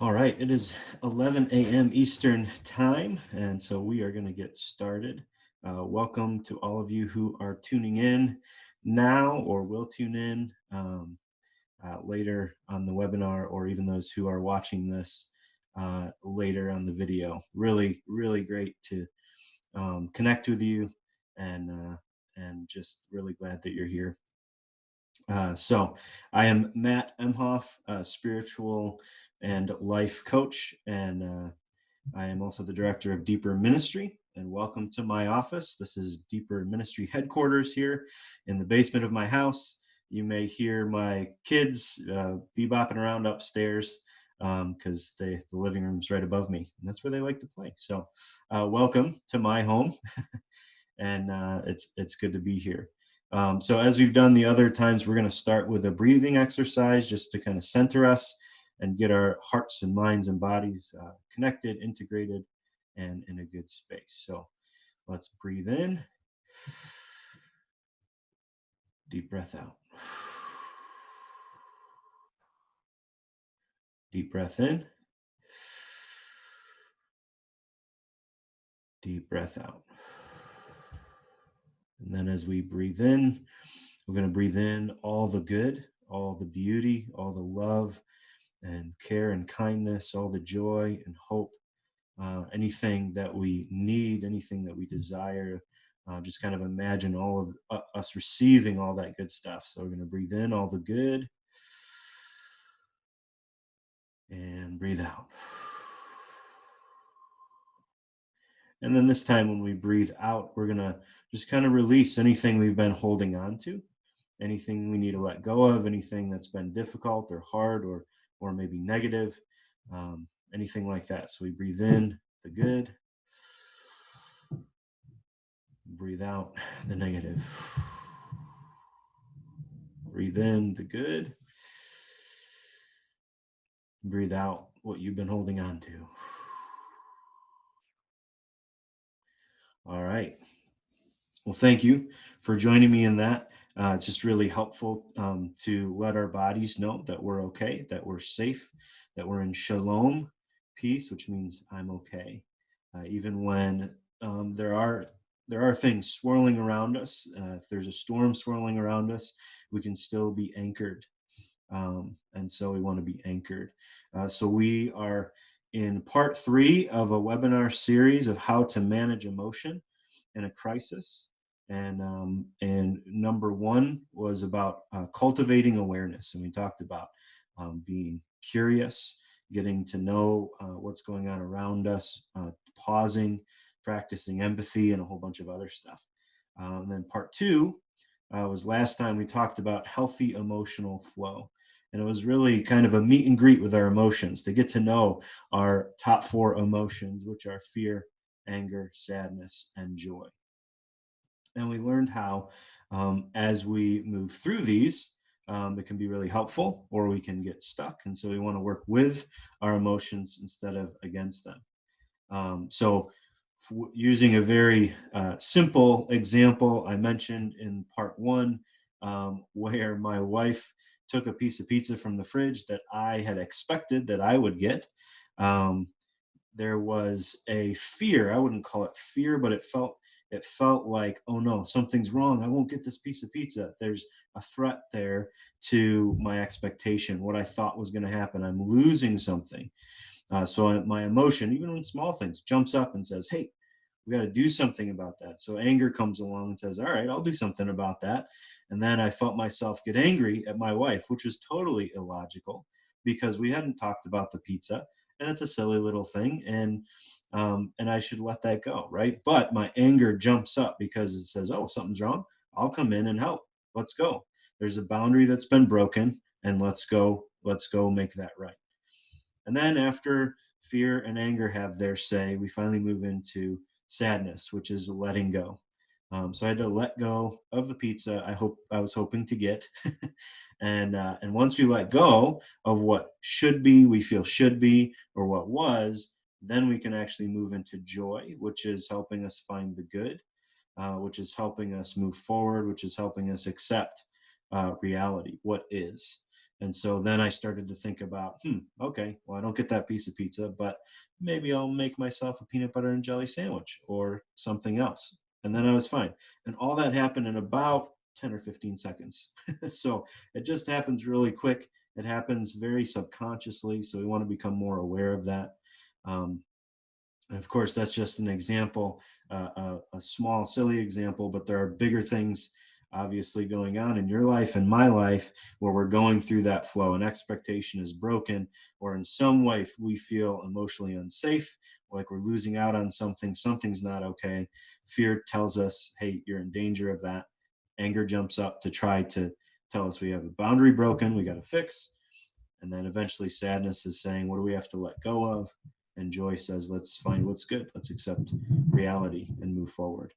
All right, it is 11 a.m. Eastern time, and so we are going to get started. Welcome to all of you who are tuning in now or will tune in later on the webinar, or even those who are watching this later on the video. Really, really great to connect with you, and just really glad that you're here. So I am Matt Emhoff, a spiritual and life coach, and I am also the director of Deeper Ministry. And welcome to my office. This is Deeper Ministry headquarters here in the basement of my house. You may hear my kids bebopping around upstairs because the living room's right above me, and that's where they like to play. So welcome to my home. And it's good to be here. So as we've done the other times, we're going to start with a breathing exercise just to kind of center us and get our hearts and minds and bodies connected, integrated, and in a good space. So let's breathe in. Deep breath out. Deep breath in. Deep breath out. And then as we breathe in, we're going to breathe in all the good, all the beauty, all the love and care and kindness, all the joy and hope, anything that we need, anything that we desire. Just kind of imagine all of us receiving all that good stuff. So we're going to breathe in all the good and breathe out. And then this time when we breathe out, we're going to just kind of release anything we've been holding on to, anything we need to let go of, anything that's been difficult or hard or maybe negative, anything like that. So we breathe in the good, breathe out the negative. Breathe in the good, breathe out what you've been holding on to. All right. Well, thank you for joining me in that. It's just really helpful to let our bodies know that we're okay, that we're safe, that we're in shalom, peace, which means I'm okay. Even when there are things swirling around us, if there's a storm swirling around us, we can still be anchored. And so we want to be anchored. So we are in part 3 of a webinar series of how to manage emotion in a crisis. And number 1 was about cultivating awareness, and we talked about being curious, getting to know what's going on around us, pausing, practicing empathy, and a whole bunch of other stuff. And then part 2 was last time we talked about healthy emotional flow. And it was really kind of a meet and greet with our emotions to get to know our top 4 emotions, which are fear, anger, sadness, and joy. And we learned how, as we move through these, it can be really helpful or we can get stuck. And so we want to work with our emotions instead of against them. So using a very simple example I mentioned in part 1, where my wife took a piece of pizza from the fridge that I had expected that I would get. There was a fear. I wouldn't call it fear, but it felt like, oh no, something's wrong. I won't get this piece of pizza. There's a threat there to my expectation, what I thought was going to happen. I'm losing something. So my emotion, even on small things, jumps up and says, hey, we got to do something about that. So anger comes along and says, all right, I'll do something about that. And then I felt myself get angry at my wife, which was totally illogical because we hadn't talked about the pizza, and it's a silly little thing. And I should let that go, right? But my anger jumps up because it says, oh, something's wrong. I'll come in and help. Let's go. There's a boundary that's been broken, and let's go make that right. And then after fear and anger have their say, we finally move into sadness, which is letting go. So I had to let go of the pizza I was hoping to get, and once we let go of what should be, we feel should be, or what was, then we can actually move into joy, which is helping us find the good, which is helping us move forward, which is helping us accept reality, what is. And so then I started to think about, okay, well, I don't get that piece of pizza, but maybe I'll make myself a peanut butter and jelly sandwich or something else. And then I was fine. And all that happened in about 10 or 15 seconds. So it just happens really quick. It happens very subconsciously. So we want to become more aware of that. Um, and of course, that's just an example, a small, silly example, but there are bigger things obviously going on in your life and my life where we're going through that flow. An expectation is broken, or in some way we feel emotionally unsafe, like we're losing out on something, something's not okay. Fear tells us, hey, you're in danger of that. Anger jumps up to try to tell us we have a boundary broken, we got to fix. And then eventually sadness is saying, what do we have to let go of? And joy says, let's find what's good. Let's accept reality and move forward.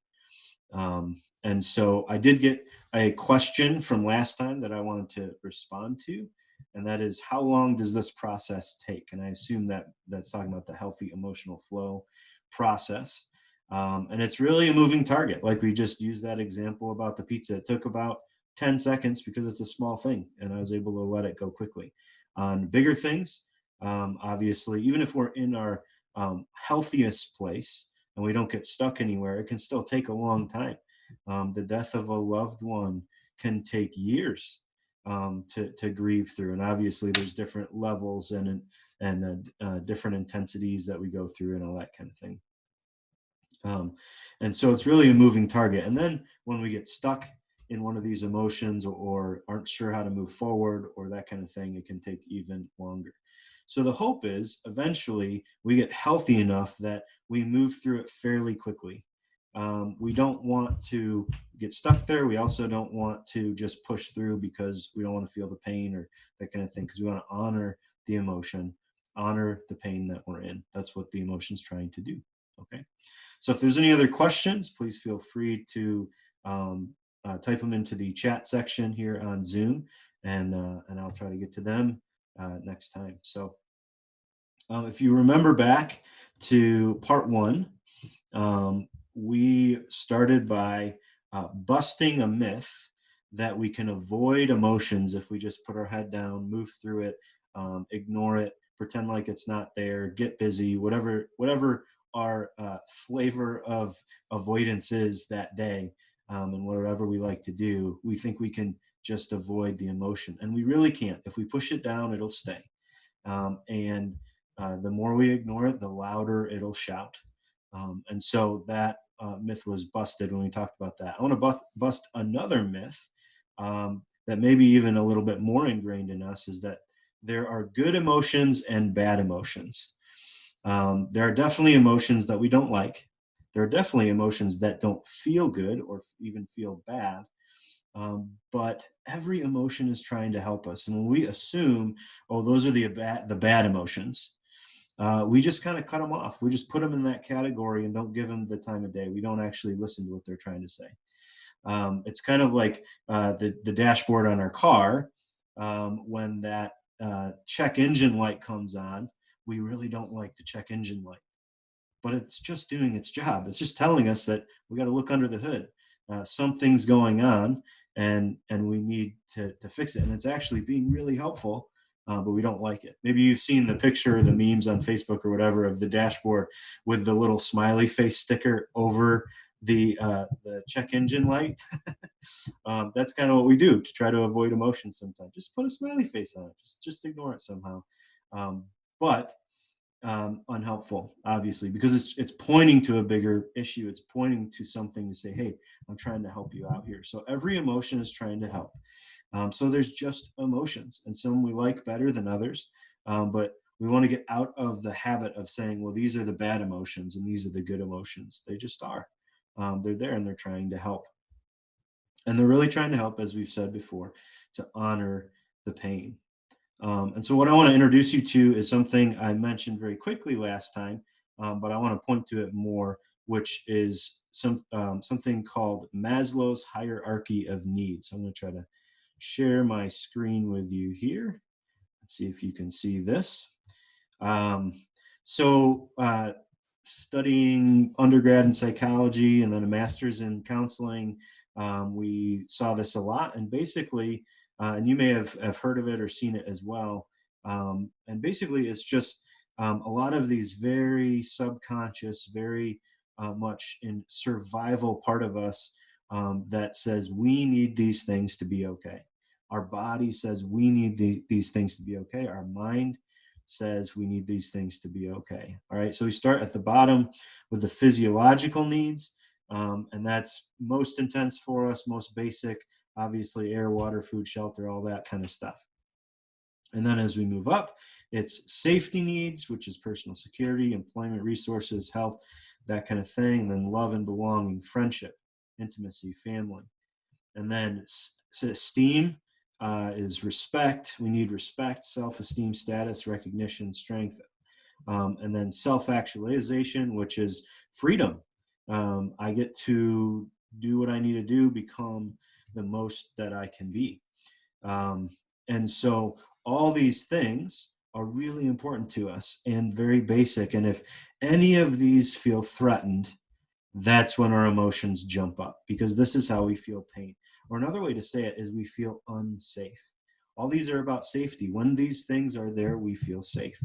And so I did get a question from last time that I wanted to respond to. And that is, how long does this process take? And I assume that that's talking about the healthy emotional flow process. And it's really a moving target. Like we just used that example about the pizza. It took about 10 seconds because it's a small thing, and I was able to let it go quickly. On bigger things, obviously, even if we're in our healthiest place and we don't get stuck anywhere, it can still take a long time. The death of a loved one can take years to grieve through, and obviously there's different levels and different intensities that we go through and all that kind of thing. And so it's really a moving target. And then when we get stuck in one of these emotions, or aren't sure how to move forward or that kind of thing, it can take even longer. So the hope is eventually we get healthy enough that we move through it fairly quickly. We don't want to get stuck there. We also don't want to just push through because we don't want to feel the pain or that kind of thing, because we want to honor the emotion, honor the pain that we're in. That's what the emotion's trying to do. Okay. So if there's any other questions, please feel free to type them into the chat section here on Zoom, and I'll try to get to them next time. So if you remember back to part one, we started by busting a myth that we can avoid emotions if we just put our head down, move through it, ignore it, pretend like it's not there, get busy, whatever our flavor of avoidance is that day, and whatever we like to do, we think we can just avoid the emotion, and we really can't. If we push it down, it'll stay, and the more we ignore it, the louder it'll shout. And so that myth was busted when we talked about that. I want to bust another myth that maybe even a little bit more ingrained in us, is that there are good emotions and bad emotions. There are definitely emotions that we don't like. There are definitely emotions that don't feel good or even feel bad. But every emotion is trying to help us. And when we assume, oh, those are the bad emotions, we just kind of cut them off. We just put them in that category and don't give them the time of day. We don't actually listen to what they're trying to say. It's kind of like the dashboard on our car. When that check engine light comes on, we really don't like the check engine light, but it's just doing its job. It's just telling us that we got to look under the hood. Something's going on, and we need to fix it. And it's actually being really helpful, but we don't like it. Maybe you've seen the picture or the memes on Facebook or whatever of the dashboard with the little smiley face sticker over the check engine light. That's kind of what we do to try to avoid emotion sometimes. Just put a smiley face on it. Just ignore it somehow. But unhelpful, obviously, because it's pointing to a bigger issue. It's pointing to something to say, hey, I'm trying to help you out here. So every emotion is trying to help. So there's just emotions, and some we like better than others, but we want to get out of the habit of saying, well, these are the bad emotions and these are the good emotions. They just are. They're there and they're trying to help. And they're really trying to help, as we've said before, to honor the pain. And so what I want to introduce you to is something I mentioned very quickly last time, but I want to point to it more, which is something called Maslow's hierarchy of needs. I'm going to try to share my screen with you here. Let's see if you can see this. So studying undergrad in psychology and then a master's in counseling, we saw this a lot. And basically, and you may have heard of it or seen it as well. And basically, it's just a lot of these very subconscious, very much in survival part of us that says we need these things to be okay. Our body says we need these things to be okay. Our mind says we need these things to be okay. All right. So we start at the bottom with the physiological needs. And that's most intense for us, most basic, obviously air, water, food, shelter, all that kind of stuff. And then as we move up, it's safety needs, which is personal security, employment, resources, health, that kind of thing. And then love and belonging, friendship, intimacy, family. And then esteem is respect. We need respect, self-esteem, status, recognition, strength. And then self-actualization, which is freedom. I get to do what I need to do, become the most that I can be. And so all these things are really important to us and very basic. And if any of these feel threatened, that's when our emotions jump up, because this is how we feel pain. Or another way to say it is we feel unsafe. All these are about safety. When these things are there, we feel safe.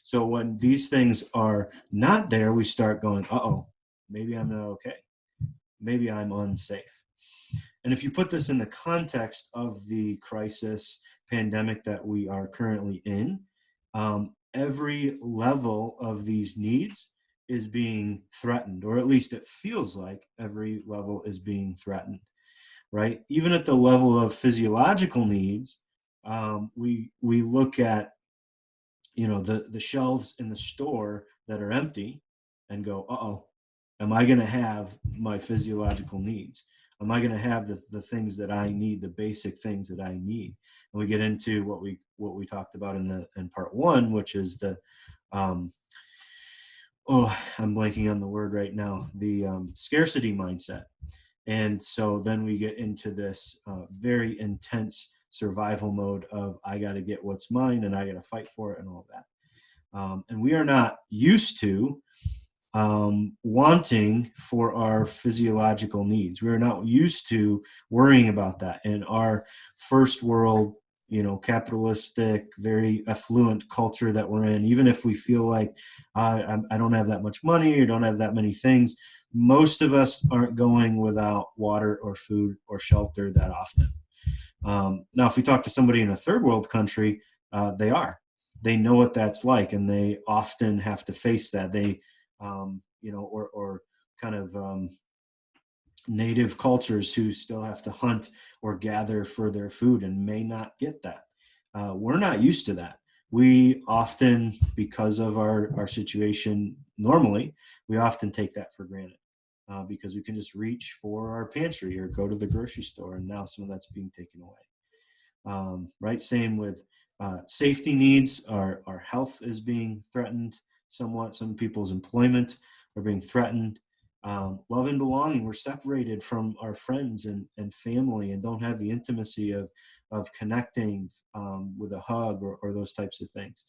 So when these things are not there, we start going, uh-oh, maybe I'm not okay. Maybe I'm unsafe. And if you put this in the context of the crisis pandemic that we are currently in, every level of these needs is being threatened, or at least it feels like every level is being threatened, right? Even at the level of physiological needs, we look at, you know, the shelves in the store that are empty and go, uh-oh, am I going to have my physiological needs? Am I going to have the things that I need, the basic things that I need? And we get into what we talked about in part one, which is the I'm blanking on the word right now, the scarcity mindset. And so then we get into this very intense survival mode of I got to get what's mine and I got to fight for it and all that. And we are not used to wanting for our physiological needs. We are not used to worrying about that. In our first world, you know, capitalistic, very affluent culture that we're in, even if we feel like I don't have that much money or don't have that many things, most of us aren't going without water or food or shelter that often. Now, if we talk to somebody in a third world country, they are. They know what that's like, and they often have to face that. They, you know, or kind of native cultures who still have to hunt or gather for their food and may not get that. We're not used to that. We often, because of our situation normally, we often take that for granted. Because we can just reach for our pantry or go to the grocery store, and now some of that's being taken away. Right? Same with safety needs. Our health is being threatened somewhat. Some people's employment are being threatened. Love and belonging. We're separated from our friends and family and don't have the intimacy of connecting with a hug or those types of things.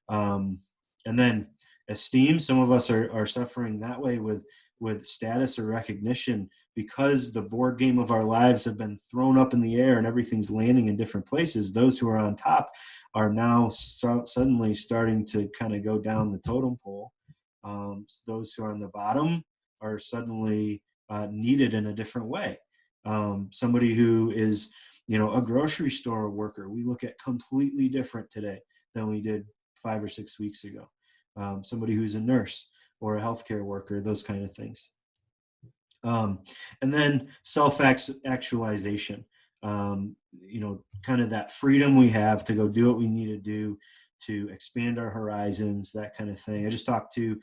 And then esteem. Some of us are suffering that way with status or recognition, because the board game of our lives have been thrown up in the air and everything's landing in different places. Those who are on top are now suddenly starting to kind of go down the totem pole. Those who are on the bottom are suddenly needed in a different way. Somebody who is, you know, a grocery store worker, we look at completely different today than we did 5 or 6 weeks ago. Somebody who's a nurse or a healthcare worker, those kind of things. And then self-actualization, you know, kind of that freedom we have to go do what we need to do to expand our horizons, that kind of thing. I just talked to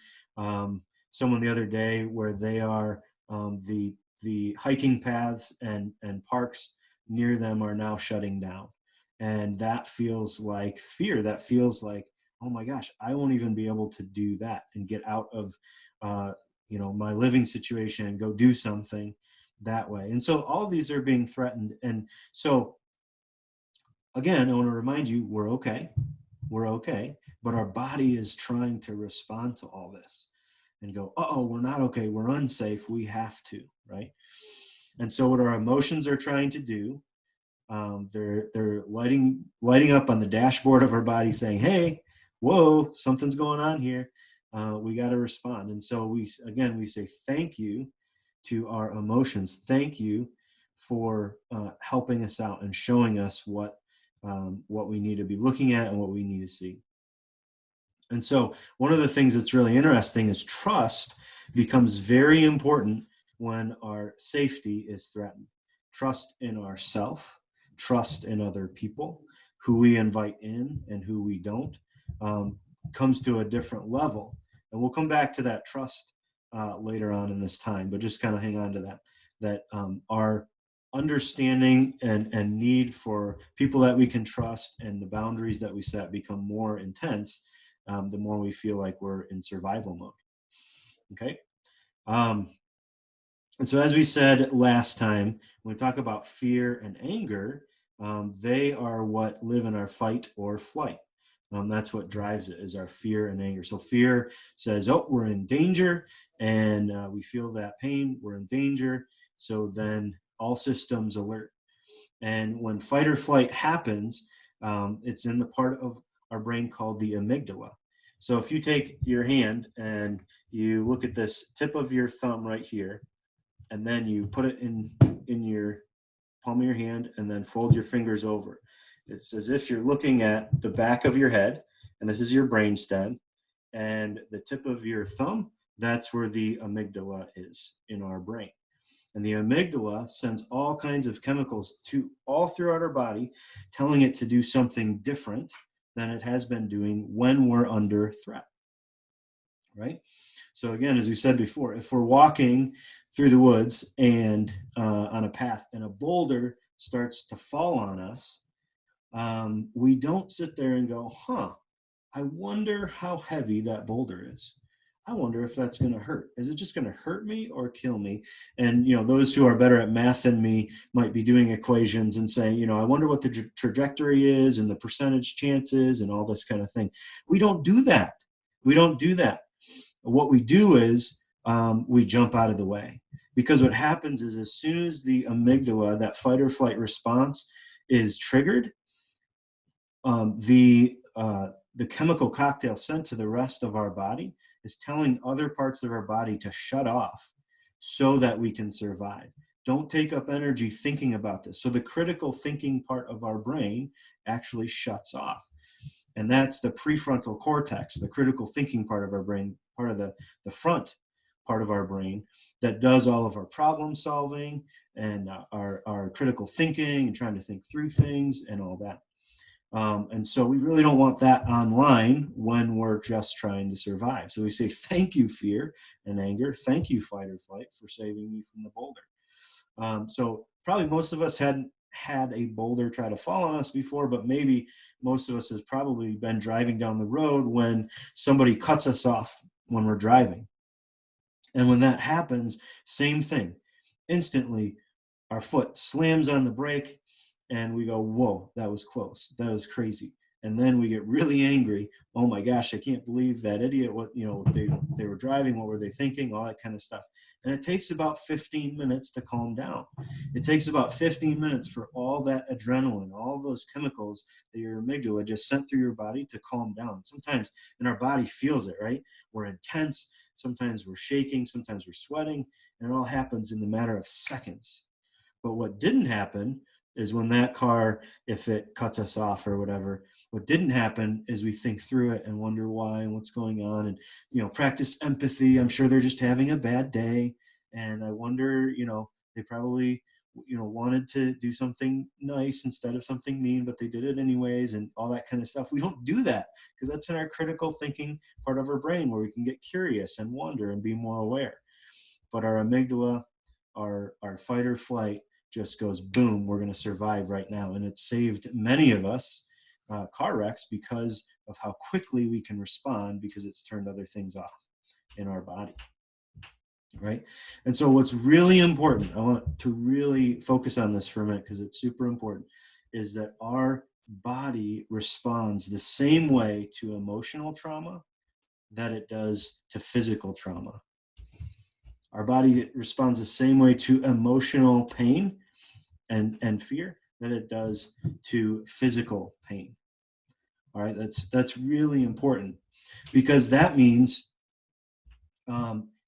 someone the other day where they are the hiking paths and parks near them are now shutting down. And that feels like fear. That feels like, oh my gosh, I won't even be able to do that and get out of you know, my living situation and go do something that way. And so all of these are being threatened. And so again, I want to remind you, we're okay, but our body is trying to respond to all this and go, uh-oh, we're not okay, we're unsafe, we have to, right? And so what our emotions are trying to do They're lighting up on the dashboard of our body saying, hey, whoa, something's going on here. We got to respond. And so we say thank you to our emotions. Thank you for helping us out and showing us what we need to be looking at and what we need to see. And so one of the things that's really interesting is trust becomes very important when our safety is threatened. Trust in ourself, trust in other people, who we invite in and who we don't, comes to a different level. And we'll come back to that trust later on in this time, but just kind of hang on to that our understanding and need for people that we can trust and the boundaries that we set become more intense the more we feel like we're in survival mode. Okay. And so as we said last time, when we talk about fear and anger, they are what live in our fight or flight. That's what drives it, is our fear and anger. So fear says, oh, we're in danger, and we feel that pain, we're in danger. So then all systems alert. And when fight or flight happens, it's in the part of our brain called the amygdala. So if you take your hand and you look at this tip of your thumb right here, and then you put it in your palm of your hand and then fold your fingers over. It's as if you're looking at the back of your head, and this is your brainstem, and the tip of your thumb, that's where the amygdala is in our brain. And the amygdala sends all kinds of chemicals all throughout our body, telling it to do something different than it has been doing when we're under threat, right? So again, as we said before, if we're walking through the woods and on a path and a boulder starts to fall on us, we don't sit there and go, I wonder how heavy that boulder is. I wonder if that's going to hurt. Is it just going to hurt me or kill me? And, those who are better at math than me might be doing equations and saying, I wonder what the trajectory is and the percentage chances and all this kind of thing. We don't do that. We don't do that. What we do is we jump out of the way, because what happens is as soon as the amygdala, that fight or flight response, is triggered, the chemical cocktail sent to the rest of our body is telling other parts of our body to shut off so that we can survive. Don't take up energy thinking about this. So the critical thinking part of our brain actually shuts off. And that's the prefrontal cortex, the critical thinking part of our brain, part of the front part of our brain that does all of our problem solving and our critical thinking and trying to think through things and all that. And so we really don't want that online when we're just trying to survive. So we say, thank you, fear and anger. Thank you, fight or flight, for saving me from the boulder. So probably most of us hadn't had a boulder try to fall on us before, but maybe most of us has probably been driving down the road when somebody cuts us off when we're driving. And when that happens, same thing. Instantly, our foot slams on the brake, and we go, whoa, that was close. That was crazy. And then we get really angry. Oh my gosh, I can't believe that idiot. What, they were driving. What were they thinking? All that kind of stuff. And it takes about 15 minutes to calm down. It takes about 15 minutes for all that adrenaline, all those chemicals that your amygdala just sent through your body to calm down. Sometimes, and our body feels it, right? We're intense. Sometimes we're shaking. Sometimes we're sweating. And it all happens in the matter of seconds. But what didn't happen is when that car, if it cuts us off or whatever, what didn't happen is we think through it and wonder why and what's going on, and practice empathy. I'm sure they're just having a bad day, and I wonder, they probably wanted to do something nice instead of something mean, but they did it anyways, and all that kind of stuff. We don't do that because that's in our critical thinking part of our brain, where we can get curious and wonder and be more aware. But our amygdala, our fight or flight, just goes boom, we're going to survive right now. And it's saved many of us car wrecks because of how quickly we can respond, because it's turned other things off in our body, right? And so what's really important, I want to really focus on this for a minute because it's super important, is that our body responds the same way to emotional trauma that it does to physical trauma. Our body responds the same way to emotional pain and fear than it does to physical pain. All right, that's really important, because that means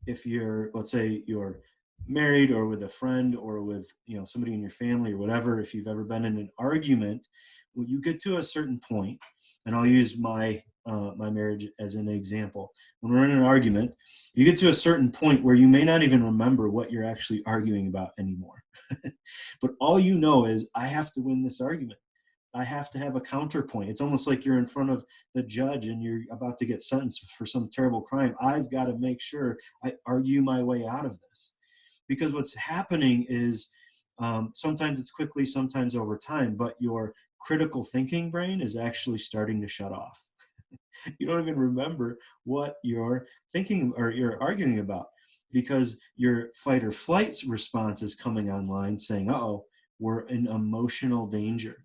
if you're, let's say you're married or with a friend or with somebody in your family or whatever, if you've ever been in an argument, when you get to a certain point, and I'll use my marriage as an example. When we're in an argument, you get to a certain point where you may not even remember what you're actually arguing about anymore. But all you know is, I have to win this argument. I have to have a counterpoint. It's almost like you're in front of the judge and you're about to get sentenced for some terrible crime. I've got to make sure I argue my way out of this. Because what's happening is, sometimes it's quickly, sometimes over time, but your critical thinking brain is actually starting to shut off. You don't even remember what you're thinking or you're arguing about, because your fight or flight response is coming online saying, oh, we're in emotional danger.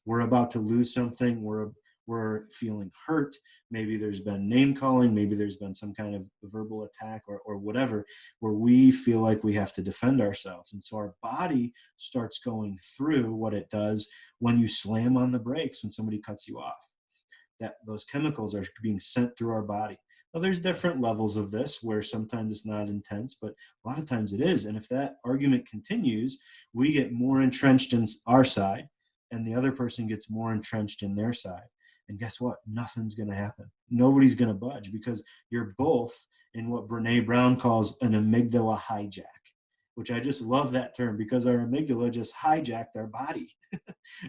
We're about to lose something. We're feeling hurt. Maybe there's been name calling. Maybe there's been some kind of verbal attack or whatever, where we feel like we have to defend ourselves. And so our body starts going through what it does when you slam on the brakes, when somebody cuts you off. That those chemicals are being sent through our body. Now, there's different levels of this where sometimes it's not intense, but a lot of times it is. And if that argument continues, we get more entrenched in our side, and the other person gets more entrenched in their side. And guess what? Nothing's going to happen. Nobody's going to budge, because you're both in what Brene Brown calls an amygdala hijack, which I just love that term, because our amygdala just hijacked our body,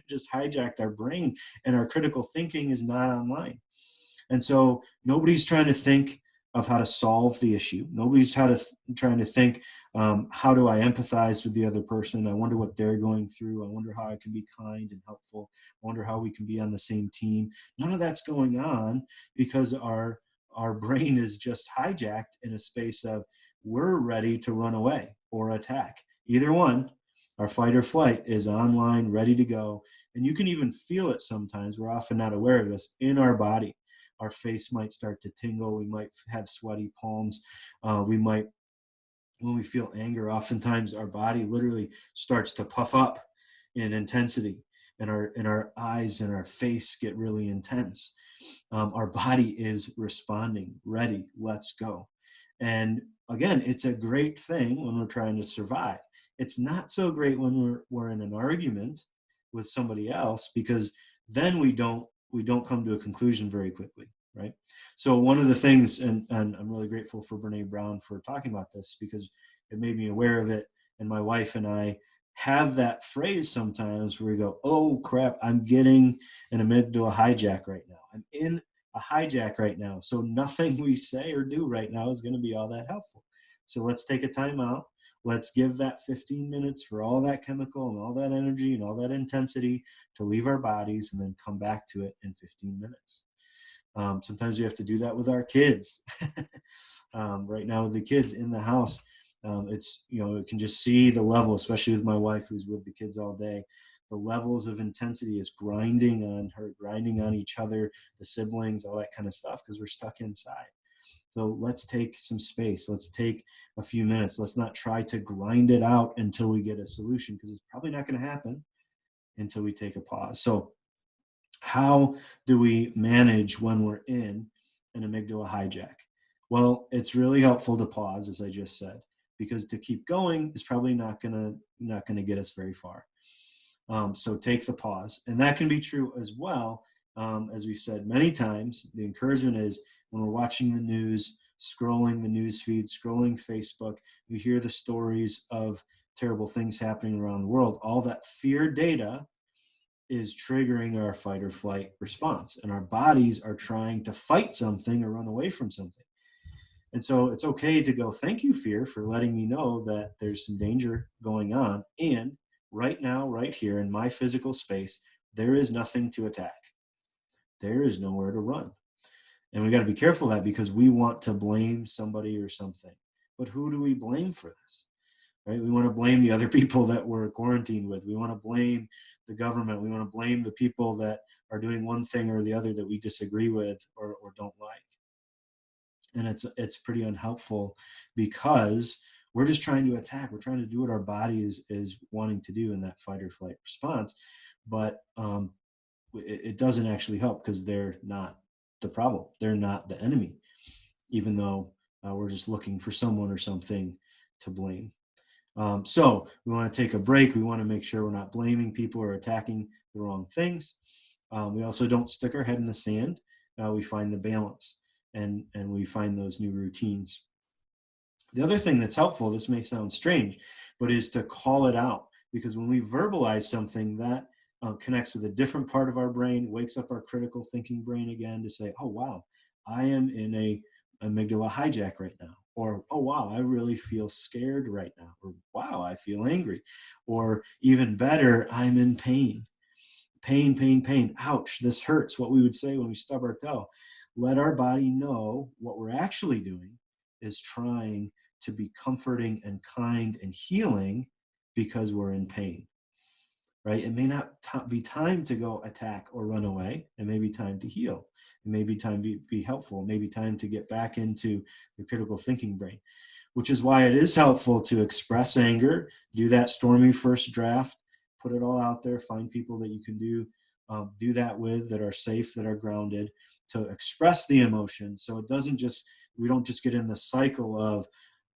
just hijacked our brain, and our critical thinking is not online. And so nobody's trying to think of how to solve the issue. Nobody's trying to think, how do I empathize with the other person? I wonder what they're going through. I wonder how I can be kind and helpful. I wonder how we can be on the same team. None of that's going on, because our brain is just hijacked in a space of, we're ready to run away or attack. Either one. Our fight or flight is online, ready to go. And you can even feel it sometimes. We're often not aware of this in our body. Our face might start to tingle. We might have sweaty palms. We might, when we feel anger, oftentimes our body literally starts to puff up in intensity, and our eyes and our face get really intense. Our body is responding, ready, let's go. And again, it's a great thing when we're trying to survive. It's not so great when we're in an argument with somebody else, because then we don't come to a conclusion very quickly, right? So one of the things, and I'm really grateful for Brene Brown for talking about this, because it made me aware of it. And my wife and I have that phrase sometimes where we go, oh crap, I'm getting an amygdala hijack right now. I'm in a hijack right now. So nothing we say or do right now is going to be all that helpful. So let's take a time out. Let's give that 15 minutes for all that chemical and all that energy and all that intensity to leave our bodies, and then come back to it in 15 minutes. Sometimes we have to do that with our kids. Right now with the kids in the house, it's, you can just see the level, especially with my wife who's with the kids all day. The levels of intensity is grinding on her, grinding on each other, the siblings, all that kind of stuff, because we're stuck inside. So let's take some space. Let's take a few minutes. Let's not try to grind it out until we get a solution, because it's probably not going to happen until we take a pause. So how do we manage when we're in an amygdala hijack? Well, it's really helpful to pause, as I just said, because to keep going is probably not gonna get us very far. So take the pause, and that can be true as well. As we've said many times, the encouragement is, when we're watching the news, scrolling the news feed, scrolling Facebook, we hear the stories of terrible things happening around the world. All that fear data is triggering our fight or flight response, and our bodies are trying to fight something or run away from something. And so it's okay to go, thank you, fear, for letting me know that there's some danger going on. And right now, right here in my physical space, there is nothing to attack. There is nowhere to run. And we got to be careful of that, because we want to blame somebody or something. But who do we blame for this? Right? We want to blame the other people that we're quarantined with. We want to blame the government. We want to blame the people that are doing one thing or the other that we disagree with or don't like. And it's pretty unhelpful, because we're just trying to attack. We're trying to do what our body is wanting to do in that fight or flight response. but it doesn't actually help because they're not the problem. They're not the enemy, even though we're just looking for someone or something to blame. So we want to take a break. We want to make sure we're not blaming people or attacking the wrong things. We also don't stick our head in the sand. We find the balance and we find those new routines. The other thing that's helpful, this may sound strange, but is to call it out, because when we verbalize something, that connects with a different part of our brain, wakes up our critical thinking brain again to say, oh, wow, I am in a amygdala hijack right now. Or, oh, wow, I really feel scared right now. Or, wow, I feel angry. Or even better, I'm in pain. Pain, pain, pain. Ouch, this hurts. What we would say when we stub our toe. Let our body know what we're actually doing is trying to be comforting and kind and healing because we're in pain, right? It may not be time to go attack or run away. It may be time to heal. It may be time to be helpful. It may be time to get back into the critical thinking brain, which is why it is helpful to express anger, do that stormy first draft, put it all out there, find people that you can do that with, that are safe, that are grounded, to express the emotion. So it doesn't just, we don't just get in the cycle of,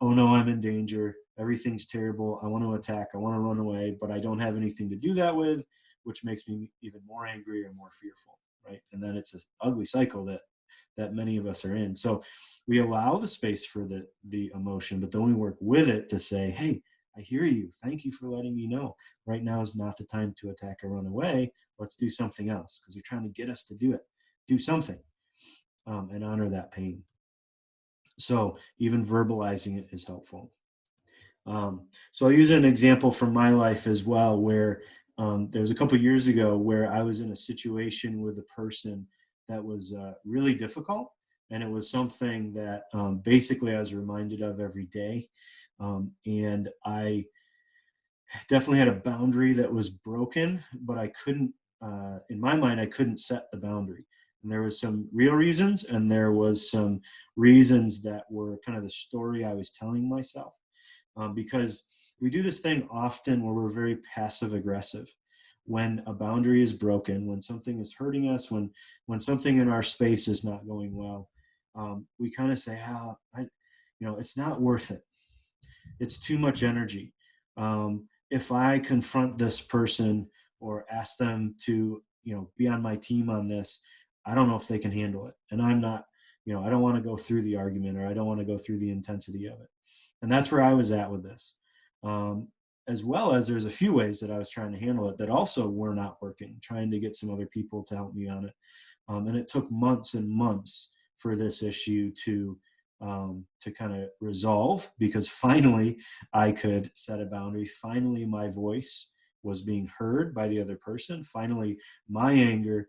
oh no, I'm in danger, everything's terrible, I want to attack, I want to run away, but I don't have anything to do that with, which makes me even more angry or more fearful, right? And then it's an ugly cycle that many of us are in. So we allow the space for the emotion, but then we work with it to say, hey, I hear you. Thank you for letting me know. Right now is not the time to attack or run away. Let's do something else, because they're trying to get us to do something, and honor that pain. So even verbalizing it is helpful. So I'll use an example from my life as well, where there was a couple years ago where I was in a situation with a person that was really difficult. And it was something that basically I was reminded of every day. And I definitely had a boundary that was broken, but I couldn't, in my mind, I couldn't set the boundary. And there was some real reasons, and there was some reasons that were kind of the story I was telling myself. Because we do this thing often where we're very passive aggressive. When a boundary is broken, when something is hurting us, when something in our space is not going well, we kind of say, it's not worth it. It's too much energy. If I confront this person or ask them to, be on my team on this, I don't know if they can handle it. And I'm not, I don't want to go through the argument, or I don't want to go through the intensity of it. And that's where I was at with this. As well as there's a few ways that I was trying to handle it that also were not working, trying to get some other people to help me on it. And it took months and months for this issue to kind of resolve, because finally I could set a boundary. Finally, my voice was being heard by the other person. Finally, my anger,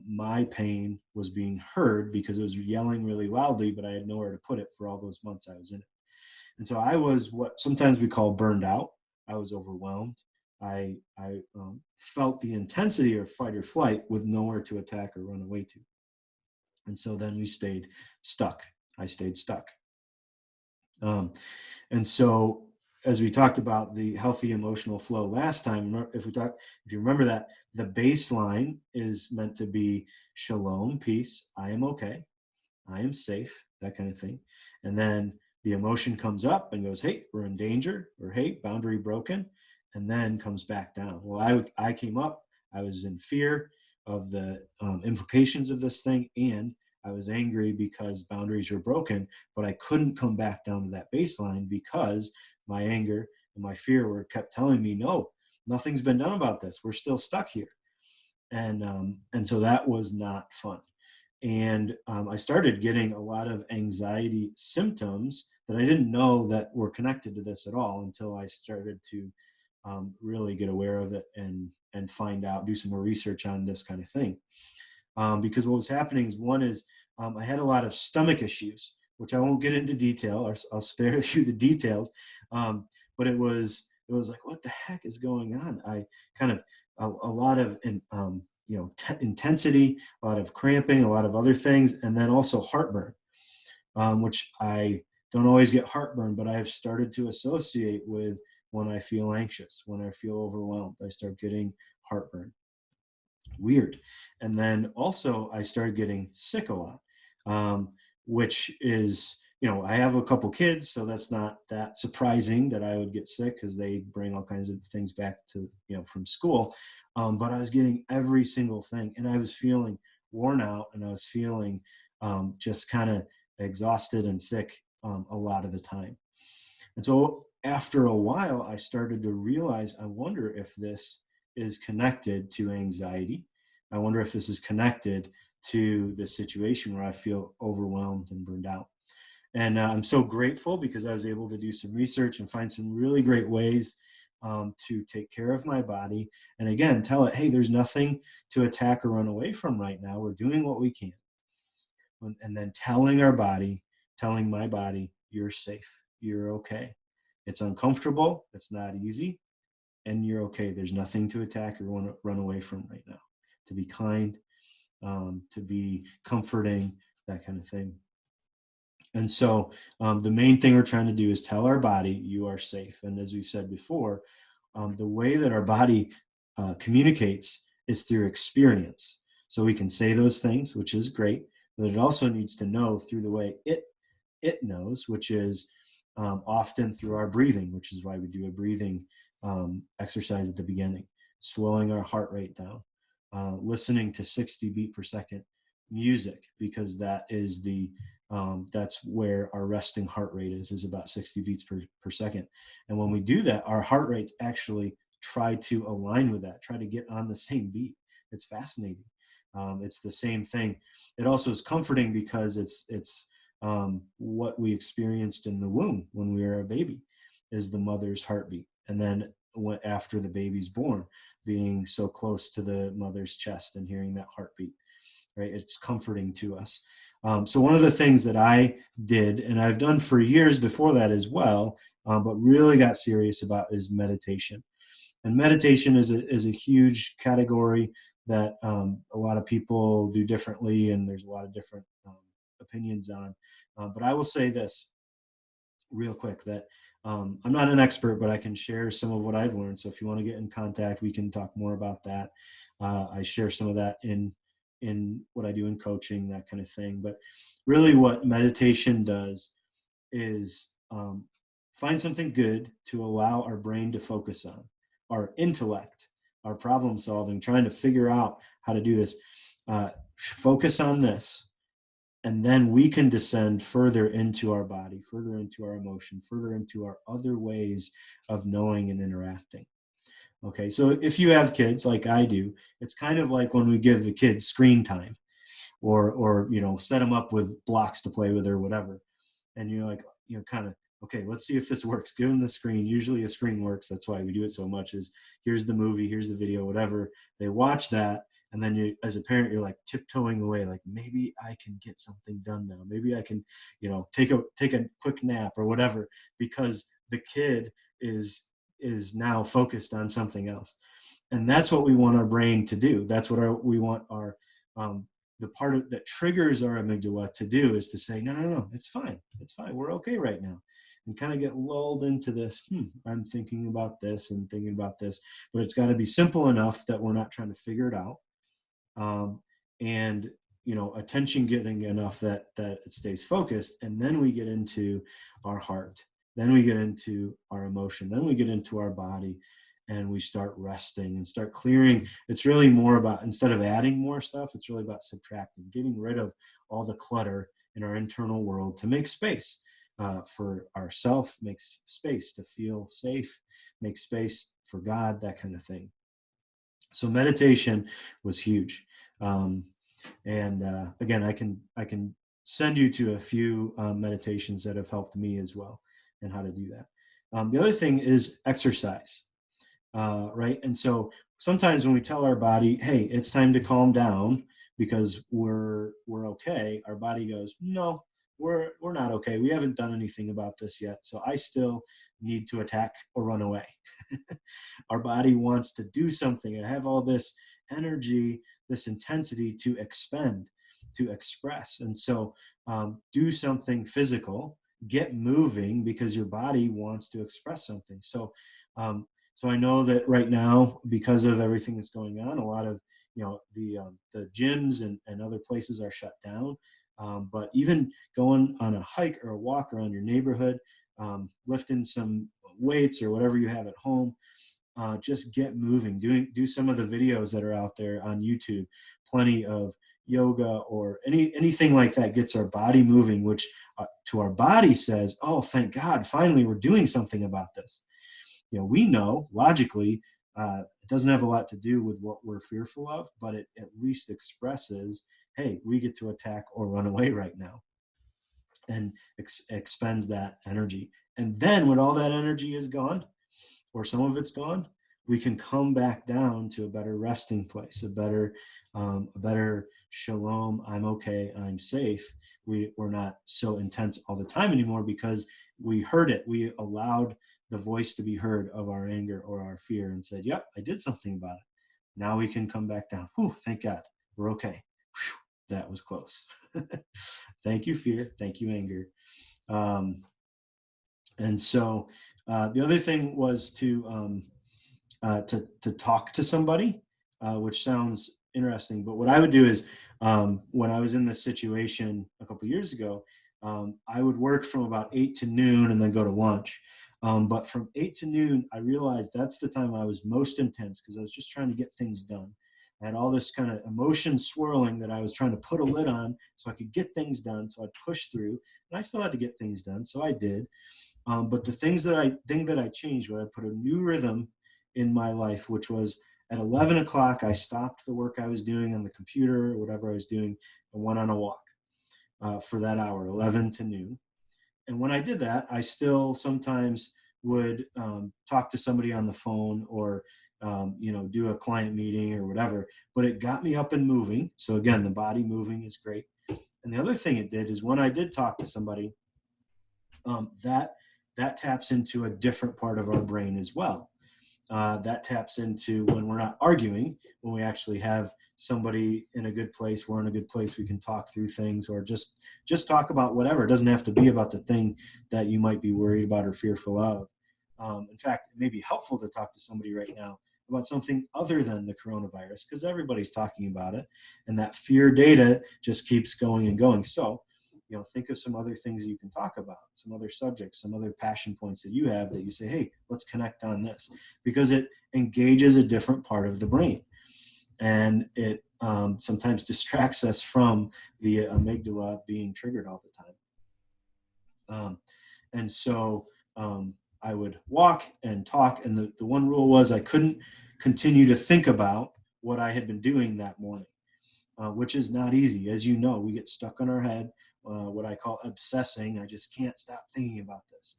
my pain was being heard, because it was yelling really loudly, but I had nowhere to put it for all those months I was in it. And so I was what sometimes we call burned out. I was overwhelmed. I felt the intensity of fight or flight with nowhere to attack or run away to. And so then we stayed stuck. I stayed stuck. And so as we talked about the healthy emotional flow last time, if you remember that, the baseline is meant to be shalom, peace, I am okay, I am safe, that kind of thing. And then the emotion comes up and goes, hey, we're in danger, or hey, boundary broken, and then comes back down. Well, I came up, I was in fear of the implications of this thing, and I was angry because boundaries were broken, but I couldn't come back down to that baseline because my anger and my fear were kept telling me, no, nothing's been done about this. We're still stuck here. And so that was not fun. And I started getting a lot of anxiety symptoms that I didn't know that were connected to this at all until I started to really get aware of it and find out, do some more research on this kind of thing. Because what was happening is, one is I had a lot of stomach issues, which I won't get into detail, or I'll spare you the details. But it was like, what the heck is going on? I kind of a lot of intensity, a lot of cramping, a lot of other things, and then also heartburn, which I don't always get heartburn, but I have started to associate with when I feel anxious, when I feel overwhelmed. I start getting heartburn. Weird. And then also I started getting sick a lot, which is, I have a couple kids, so that's not that surprising that I would get sick because they bring all kinds of things back to, from school. But I was getting every single thing, and I was feeling worn out, and I was feeling just kind of exhausted and sick a lot of the time. And so after a while, I started to realize, I wonder if this is connected to anxiety. I wonder if this is connected to the situation where I feel overwhelmed and burned out. And I'm so grateful because I was able to do some research and find some really great ways to take care of my body. And again, tell it, hey, there's nothing to attack or run away from right now. We're doing what we can. And then telling our body, telling my body, you're safe, you're okay. It's uncomfortable, it's not easy, and you're okay. There's nothing to attack or want to run away from right now. To be kind, to be comforting, that kind of thing. And so the main thing we're trying to do is tell our body, you are safe. And as we said before, the way that our body communicates is through experience. So we can say those things, which is great, but it also needs to know through the way it knows, which is often through our breathing, which is why we do a breathing exercise at the beginning, slowing our heart rate down, listening to 60 beat per second music, because that is that's where our resting heart rate is about 60 beats per second. And when we do that, our heart rates actually try to align with that, try to get on the same beat. It's fascinating. It's the same thing. It also is comforting because it's what we experienced in the womb when we were a baby is the mother's heartbeat. And then after the baby's born, being so close to the mother's chest and hearing that heartbeat, right? It's comforting to us. So one of the things that I did, and I've done for years before that as well, but really got serious about, is meditation. And meditation is a huge category that a lot of people do differently, and there's a lot of different opinions on. But I will say this real quick, that I'm not an expert, but I can share some of what I've learned. So if you want to get in contact, we can talk more about that. I share some of that in what I do in coaching, that kind of thing. But really what meditation does is find something good to allow our brain to focus on, our intellect, our problem solving, trying to figure out how to do this. Focus on this, and then we can descend further into our body, further into our emotion, further into our other ways of knowing and interacting. Okay, so if you have kids like I do, it's kind of like when we give the kids screen time, or set them up with blocks to play with or whatever, and you're like, kind of, okay, let's see if this works. Give them the screen. Usually a screen works. That's why we do it so much. Is here's the movie, here's the video, whatever. They watch that, and then you, as a parent, you're like tiptoeing away, like maybe I can get something done now. Maybe I can, take a quick nap or whatever, because the kid is now focused on something else. And that's what we want our brain to do. That's what we want our the part that triggers our amygdala to do, is to say, no, it's fine, we're okay right now, and kind of get lulled into this, I'm thinking about this and thinking about this, but it's got to be simple enough that we're not trying to figure it out, and attention getting enough that it stays focused. And then we get into our heart, then we get into our emotion, then we get into our body, and we start resting and start clearing. It's really more about, instead of adding more stuff, it's really about subtracting, getting rid of all the clutter in our internal world to make space for ourself, make space to feel safe, make space for God, that kind of thing. So meditation was huge. And again, I can send you to a few meditations that have helped me as well, and how to do that. The other thing is exercise. Right? And so sometimes when we tell our body, hey, it's time to calm down because we're okay, our body goes, no, we're not okay. We haven't done anything about this yet. So I still need to attack or run away. Our body wants to do something and have all this energy, this intensity to expend, to express. And so do something physical get moving because your body wants to express something. So I know that right now, because of everything that's going on, a lot of, the gyms and other places are shut down. But even going on a hike or a walk around your neighborhood, lifting some weights or whatever you have at home, just get moving. Do some of the videos that are out there on YouTube. Plenty of yoga or anything like that gets our body moving, which to our body says, "Oh, thank God, finally we're doing something about this." We know logically it doesn't have a lot to do with what we're fearful of, but it at least expresses, "Hey, we get to attack or run away right now," and expends that energy. And then when all that energy is gone, or some of it's gone, we can come back down to a better resting place, a better shalom. I'm okay. I'm safe. We're not so intense all the time anymore because we heard it. We allowed the voice to be heard of our anger or our fear and said, "Yep, I did something about it." Now we can come back down. Whew, thank God, we're okay. Whew, that was close. Thank you, fear. Thank you, anger. Um, and so the other thing was to talk to somebody, which sounds interesting. But what I would do is, when I was in this situation a couple years ago, I would work from about 8 to noon and then go to lunch. But from 8 to noon, I realized that's the time I was most intense because I was just trying to get things done. I had all this kind of emotion swirling that I was trying to put a lid on so I could get things done. So I'd push through, and I still had to get things done. So I did. But the thing that I changed, where I put a new rhythm in my life, which was at 11 o'clock, I stopped the work I was doing on the computer or whatever I was doing and went on a walk for that hour, 11 to noon. And when I did that, I still sometimes would talk to somebody on the phone or do a client meeting or whatever. But it got me up and moving. So again, the body moving is great. And the other thing it did is when I did talk to somebody, that taps into a different part of our brain as well. That taps into when we're not arguing, when we actually have somebody in a good place, we're in a good place, we can talk through things or just talk about whatever. It doesn't have to be about the thing that you might be worried about or fearful of. In fact, it may be helpful to talk to somebody right now about something other than the coronavirus because everybody's talking about it, and that fear data just keeps going and going. So think of some other things that you can talk about, some other subjects, some other passion points that you have that you say, "Hey, let's connect on this," because it engages a different part of the brain. And it sometimes distracts us from the amygdala being triggered all the time. And so I would walk and talk. And the one rule was I couldn't continue to think about what I had been doing that morning, which is not easy. As you know, we get stuck in our head. What I call obsessing. I just can't stop thinking about this.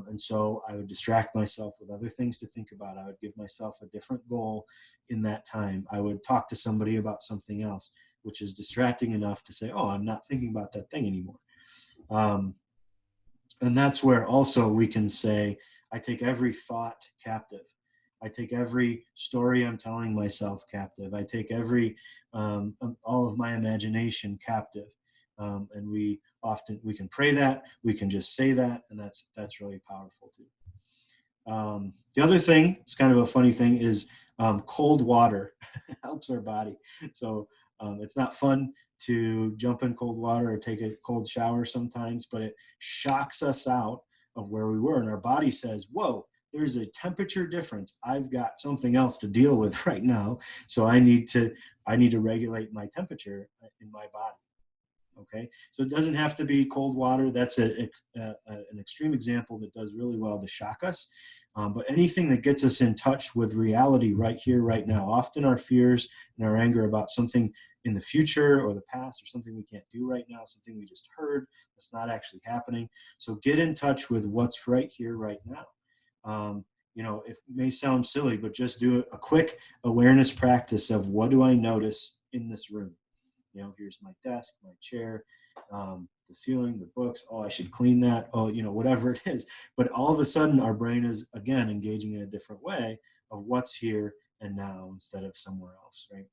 And so I would distract myself with other things to think about. I would give myself a different goal in that time. I would talk to somebody about something else, which is distracting enough to say, "Oh, I'm not thinking about that thing anymore." Um, and that's where also we can say, I take every thought captive. I take every story I'm telling myself captive. I take all of my imagination captive. And we can pray that, we can just say that, and that's really powerful too. The other thing, it's kind of a funny thing, is cold water helps our body. So it's not fun to jump in cold water or take a cold shower sometimes, but it shocks us out of where we were. And our body says, "Whoa, there's a temperature difference. I've got something else to deal with right now. So I need to regulate my temperature in my body." Okay, so it doesn't have to be cold water. That's an extreme example that does really well to shock us. But anything that gets us in touch with reality right here, right now. Often our fears and our anger about something in the future or the past or something we can't do right now, something we just heard that's not actually happening. So get in touch with what's right here, right now. It may sound silly, but just do a quick awareness practice of what do I notice in this room? Here's my desk, my chair, the ceiling, the books. Oh, I should clean that. Oh, whatever it is. But all of a sudden, our brain is, again, engaging in a different way of what's here and now instead of somewhere else, right?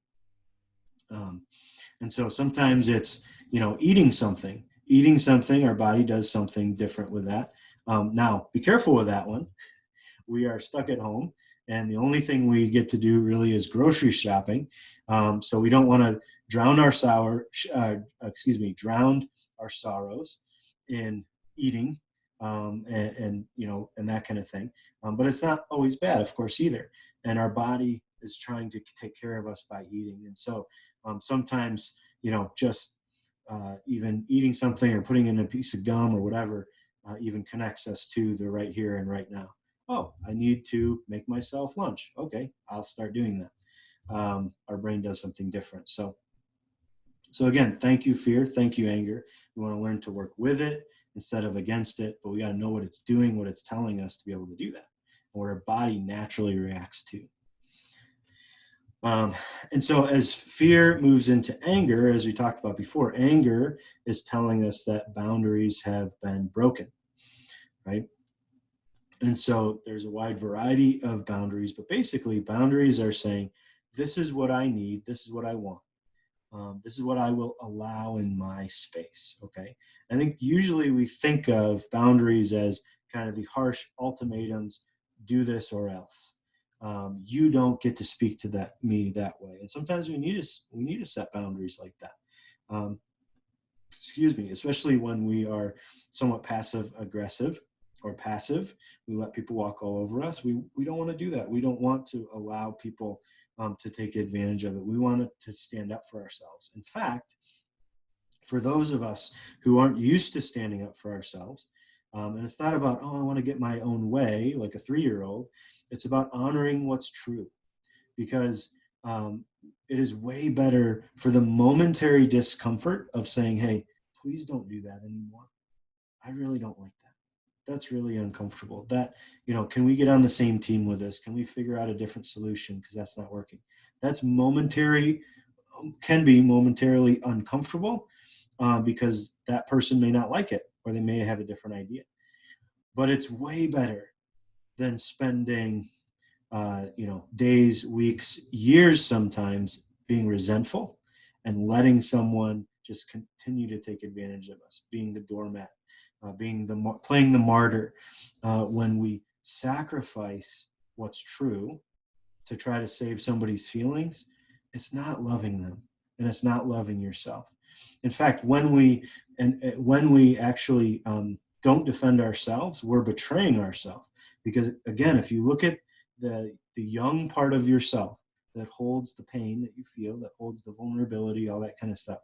And so sometimes it's, eating something. eating something, our body does something different with that. Now, be careful with that one. We are stuck at home, and the only thing we get to do really is grocery shopping. So we don't want to drown our drown our sorrows in eating, and that kind of thing. But it's not always bad, of course, either. And our body is trying to take care of us by eating. And so sometimes, just even eating something or putting in a piece of gum or whatever even connects us to the right here and right now. Oh, I need to make myself lunch. Okay, I'll start doing that. Our brain does something different. So again, thank you, fear. Thank you, anger. We want to learn to work with it instead of against it, but we got to know what it's doing, what it's telling us to be able to do that, and what our body naturally reacts to. And so as fear moves into anger, as we talked about before, anger is telling us that boundaries have been broken, right? And so there's a wide variety of boundaries, but basically boundaries are saying, this is what I need, this is what I want. This is what I will allow in my space, okay? I think usually we think of boundaries as kind of the harsh ultimatums, do this or else. You don't get to speak to me that way. And sometimes we need to set boundaries like that. Especially when we are somewhat passive aggressive or passive. We let people walk all over us. We don't want to do that. We don't want to allow people to take advantage of it. We want to stand up for ourselves. In fact, for those of us who aren't used to standing up for ourselves, and it's not about, I want to get my own way like a 3-year-old. It's about honoring what's true, because it is way better for the momentary discomfort of saying, hey, please don't do that anymore. I really don't like that. That's really uncomfortable. That, can we get on the same team with this? Can we figure out a different solution? Because that's not working. That's can be momentarily uncomfortable because that person may not like it, or they may have a different idea. But it's way better than spending, days, weeks, years sometimes being resentful and letting someone just continue to take advantage of us, being the doormat, playing the martyr. When we sacrifice what's true to try to save somebody's feelings, it's not loving them, and it's not loving yourself. In fact, when we actually don't defend ourselves, we're betraying ourselves. Because again, if you look at the young part of yourself that holds the pain that you feel, that holds the vulnerability, all that kind of stuff.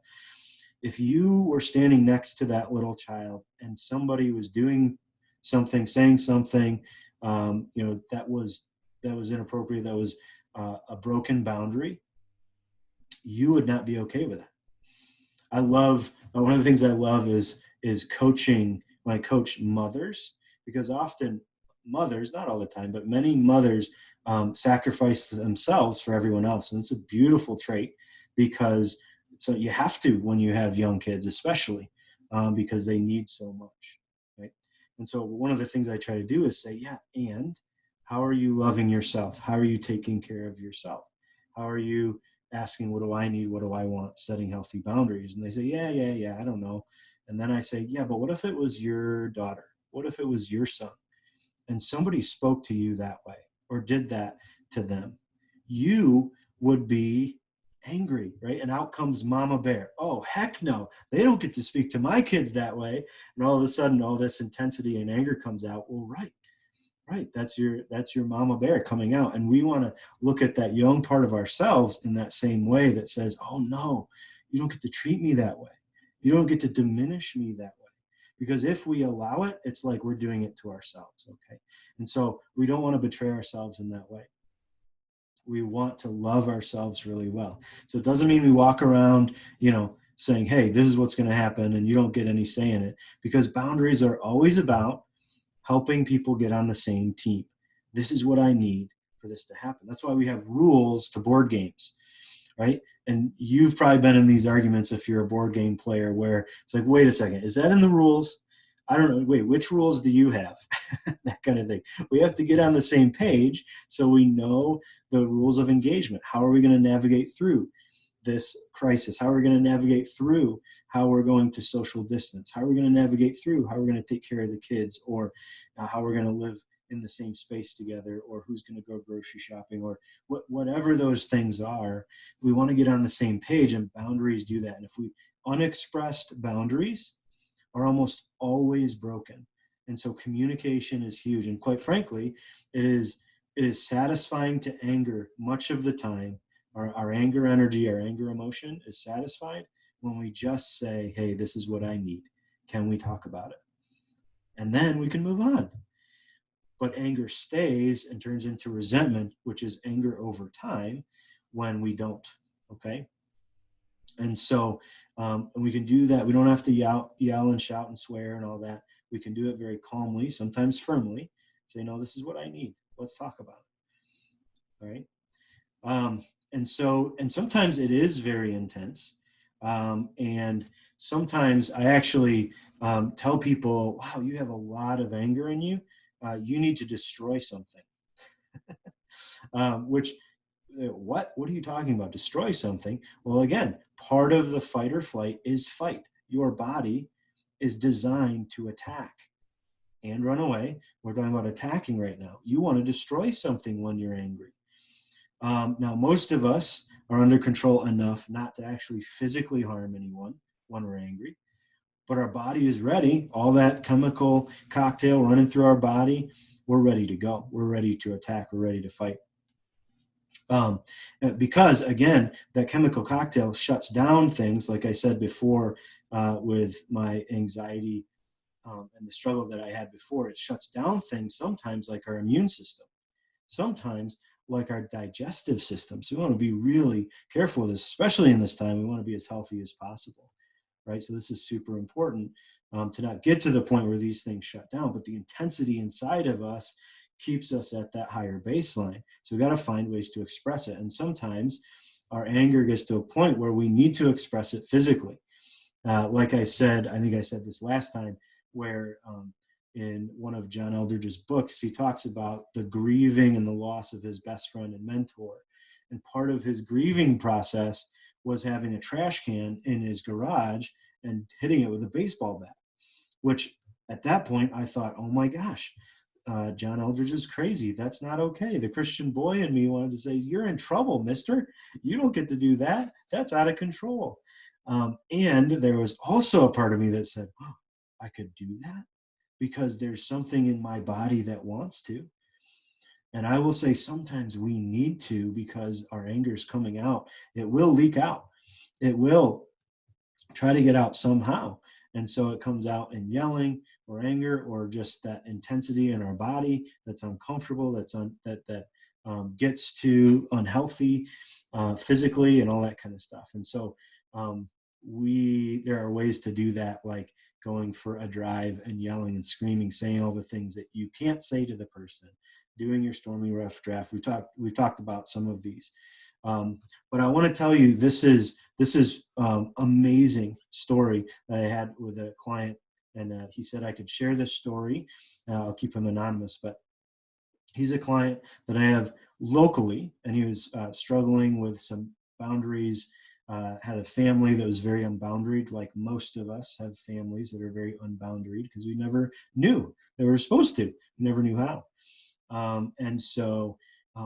If you were standing next to that little child and somebody was doing something, saying something, that was inappropriate, that was a broken boundary, you would not be okay with that. I love, one of the things I love is coaching, when I coach mothers, because often mothers, not all the time, but many mothers sacrifice themselves for everyone else. And it's a beautiful trait, because so you have to when you have young kids, especially because they need so much, right? And so one of the things I try to do is say, yeah, and how are you loving yourself? How are you taking care of yourself? How are you asking, what do I need? What do I want? Setting healthy boundaries. And they say, yeah, I don't know. And then I say, yeah, but what if it was your daughter? What if it was your son? And somebody spoke to you that way or did that to them? You would be angry, right? And out comes Mama Bear. Oh, heck no, they don't get to speak to my kids that way. And all of a sudden, all this intensity and anger comes out. Well, right. That's your Mama Bear coming out. And we want to look at that young part of ourselves in that same way that says, oh no, you don't get to treat me that way. You don't get to diminish me that way. Because if we allow it, it's like we're doing it to ourselves, okay? And so we don't want to betray ourselves in that way. We want to love ourselves really well. So it doesn't mean we walk around, saying, hey, this is what's going to happen, and you don't get any say in it, because boundaries are always about helping people get on the same team. This is what I need for this to happen. That's why we have rules to board games, right? And you've probably been in these arguments if you're a board game player where it's like, wait a second, is that in the rules? I don't know. Wait, which rules do you have? That kind of thing. We have to get on the same page so we know the rules of engagement. How are we going to navigate through this crisis, how we're going to navigate through how we're going to social distance, how we're going to navigate through how we're going to take care of the kids, or how we're going to live in the same space together, or who's going to go grocery shopping, or whatever those things are. We want to get on the same page, and boundaries do that. And if we unexpressed boundaries are almost always broken. And so communication is huge. And quite frankly, it is satisfying to anger much of the time. Our anger energy, our anger emotion is satisfied when we just say, hey, this is what I need. Can we talk about it? And then we can move on. But anger stays and turns into resentment, which is anger over time, when we don't. Okay. And so and we can do that. We don't have to yell and shout and swear and all that. We can do it very calmly, sometimes firmly. Say, no, this is what I need. Let's talk about it. All right. And sometimes it is very intense. And sometimes I actually tell people, wow, you have a lot of anger in you. You need to destroy something. Which, what are you talking about? Destroy something? Well, again, part of the fight or flight is fight. Your body is designed to attack and run away. We're talking about attacking right now. You want to destroy something when you're angry. Now, most of us are under control enough not to actually physically harm anyone when we're angry, but our body is ready. All that chemical cocktail running through our body, we're ready to go. We're ready to attack. We're ready to fight. Because, again, that chemical cocktail shuts down things, like I said before, with my anxiety and the struggle that I had before. It shuts down things sometimes like our immune system, sometimes like our digestive system. So we want to be really careful with this, especially in this time. We want to be as healthy as possible, right? So this is super important to not get to the point where these things shut down, but the intensity inside of us keeps us at that higher baseline. So we got to find ways to express it. And sometimes our anger gets to a point where we need to express it physically. Like I said, I think I said this last time, where in one of John Eldredge's books, he talks about the grieving and the loss of his best friend and mentor. And part of his grieving process was having a trash can in his garage and hitting it with a baseball bat, which at that point I thought, oh my gosh, John Eldredge is crazy. That's not okay. The Christian boy in me wanted to say, you're in trouble, mister. You don't get to do that. That's out of control. And there was also a part of me that said, oh, I could do that because there's something in my body that wants to. And I will say sometimes we need to, because our anger is coming out. It will leak out. It will try to get out somehow. And so it comes out in yelling or anger or just that intensity in our body that's uncomfortable, that gets too unhealthy physically and all that kind of stuff. And so there are ways to do that, like going for a drive and yelling and screaming, saying all the things that you can't say to the person, doing your stormy rough draft. We've talked about some of these. But I want to tell you, this is amazing story that I had with a client, and he said I could share this story. I'll keep him anonymous, but he's a client that I have locally, and he was struggling with some boundaries. Had a family that was very unboundaried, like most of us have families that are very unboundaried because we never knew they were supposed to. We never knew how.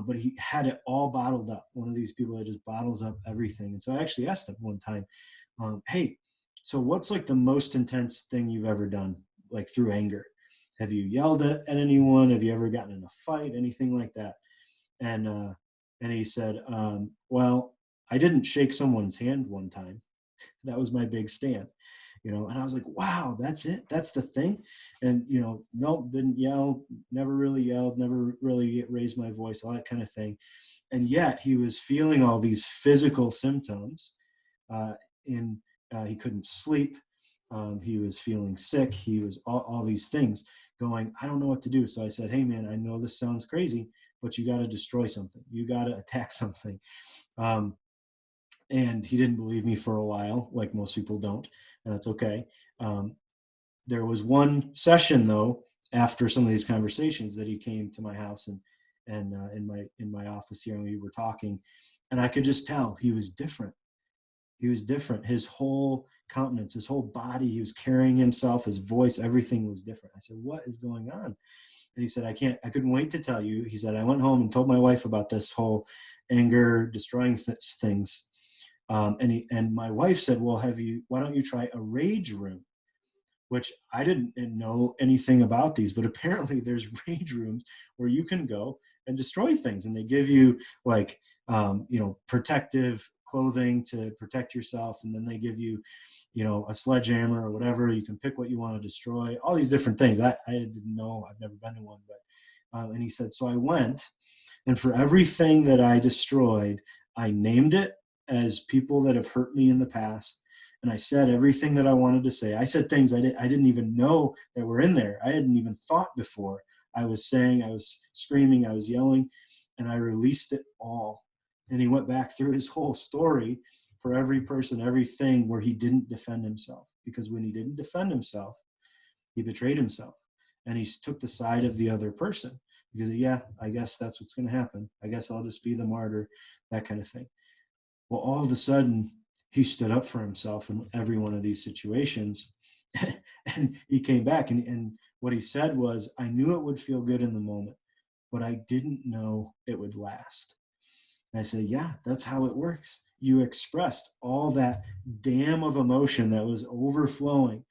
But he had it all bottled up. One of these people that just bottles up everything. And so I actually asked him one time, hey, so what's like the most intense thing you've ever done, like through anger? Have you yelled at anyone? Have you ever gotten in a fight? Anything like that? And he said, well, I didn't shake someone's hand one time. That was my big stand. And I was like, wow, that's it. That's the thing. And, no, didn't yell, never really yelled, never really raised my voice, all that kind of thing. And yet he was feeling all these physical symptoms. He couldn't sleep. He was feeling sick. He was all these things going, I don't know what to do. So I said, hey man, I know this sounds crazy, but you got to destroy something. You got to attack something. And he didn't believe me for a while, like most people don't, and that's okay. There was one session though, after some of these conversations, that he came to my house and in my office here, and we were talking, and I could just tell he was different. He was different. His whole countenance, his whole body, he was carrying himself, his voice, everything was different. I said, what is going on? And he said, I couldn't wait to tell you. He said, I went home and told my wife about this whole anger, destroying things. And my wife said, well, why don't you try a rage room? Which I didn't know anything about these, but apparently there's rage rooms where you can go and destroy things. And they give you like, protective clothing to protect yourself. And then they give you, a sledgehammer or whatever. You can pick what you want to destroy, all these different things. I didn't know, I've never been to one, but, and he said, so I went, and for everything that I destroyed, I named it as people that have hurt me in the past. And I said everything that I wanted to say. I said things I didn't even know that were in there. I hadn't even thought before. I was saying, I was screaming, I was yelling, and I released it all. And he went back through his whole story for every person, everything where he didn't defend himself. Because when he didn't defend himself, he betrayed himself. And he took the side of the other person. Because, yeah, I guess that's what's going to happen. I guess I'll just be the martyr, that kind of thing. Well, all of a sudden, he stood up for himself in every one of these situations. And he came back, and what he said was, I knew it would feel good in the moment, but I didn't know it would last. And I said, yeah, that's how it works. You expressed all that dam of emotion that was overflowing,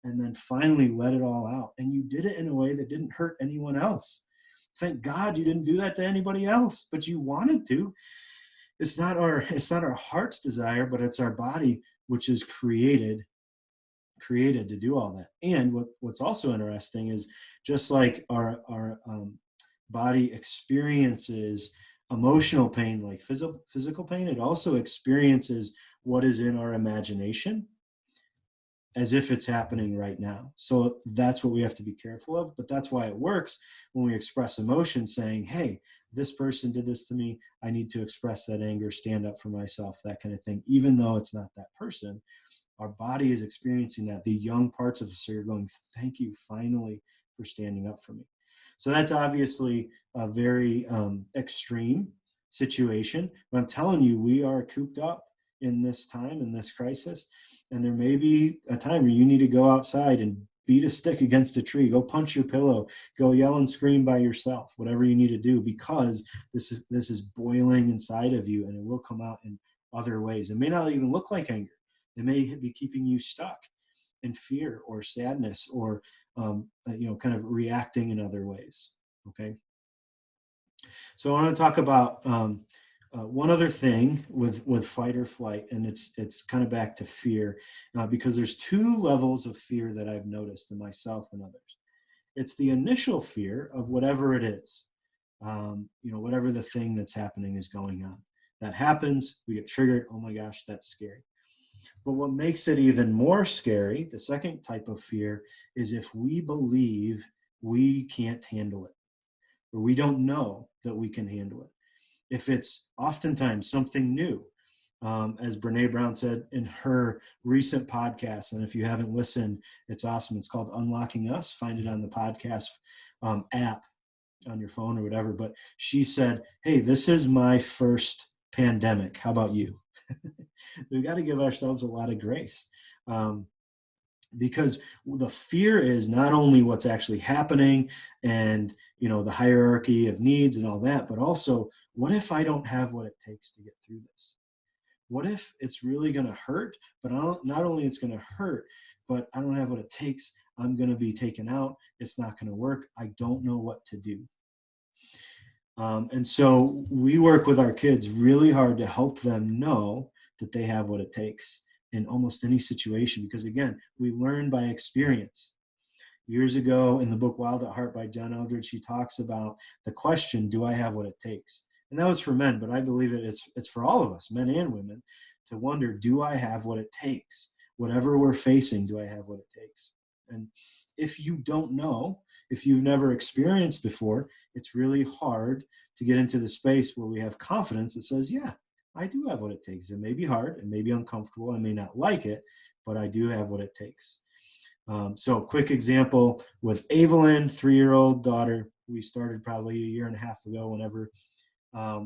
and then finally let it all out. And you did it in a way that didn't hurt anyone else. Thank God you didn't do that to anybody else, but you wanted to. It's not our heart's desire, but it's our body, which is created to do all that. And what's also interesting is, just like our body experiences emotional pain like physical pain, it also experiences what is in our imagination as if it's happening right now. So that's what we have to be careful of. But that's why it works when we express emotion, saying, hey, this person did this to me. I need to express that anger, stand up for myself, that kind of thing. Even though it's not that person, our body is experiencing that. The young parts of us are going, thank you finally for standing up for me. So that's obviously a very extreme situation. But I'm telling you, we are cooped up in this time, in this crisis. And there may be a time where you need to go outside and beat a stick against a tree, go punch your pillow, go yell and scream by yourself, whatever you need to do, because this is boiling inside of you, and it will come out in other ways. It may not even look like anger. It may be keeping you stuck in fear or sadness, or kind of reacting in other ways. Okay. So I want to talk about one other thing with fight or flight, and it's kind of back to fear, because there's two levels of fear that I've noticed in myself and others. It's the initial fear of whatever it is, whatever the thing that's happening is going on. That happens, we get triggered. Oh my gosh, that's scary. But what makes it even more scary, the second type of fear, is if we believe we can't handle it, or we don't know that we can handle it. If it's oftentimes something new, as Brene Brown said in her recent podcast, and if you haven't listened, it's awesome. It's called Unlocking Us. Find it on the podcast app on your phone or whatever. But she said, hey, this is my first pandemic. How about you? We've got to give ourselves a lot of grace, because the fear is not only what's actually happening and, the hierarchy of needs and all that, but also, what if I don't have what it takes to get through this? What if it's really going to hurt, but not only it's going to hurt, but I don't have what it takes. I'm going to be taken out. It's not going to work. I don't know what to do. And so we work with our kids really hard to help them know that they have what it takes in almost any situation, because again, we learn by experience. Years ago in the book Wild at Heart by John Eldredge, she talks about the question, do I have what it takes? And that was for men, but I believe it's for all of us, men and women, to wonder, do I have what it takes? Whatever we're facing, do I have what it takes? And if you don't know, if you've never experienced before, it's really hard to get into the space where we have confidence that says, yeah, I do have what it takes. It may be hard, it may be uncomfortable, I may not like it, but I do have what it takes. So quick example with Evelyn, 3-year-old daughter, we started probably a year and a half ago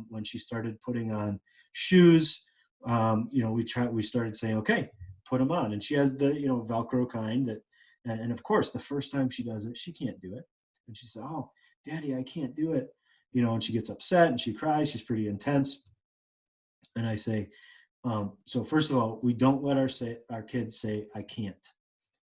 when she started putting on shoes. we started saying, okay, put them on. And she has the, Velcro kind that, and of course, the first time she does it, she can't do it. And she said, oh, Daddy, I can't do it. And she gets upset and she cries. She's pretty intense. And I say, so first of all, we don't let our kids say, I can't.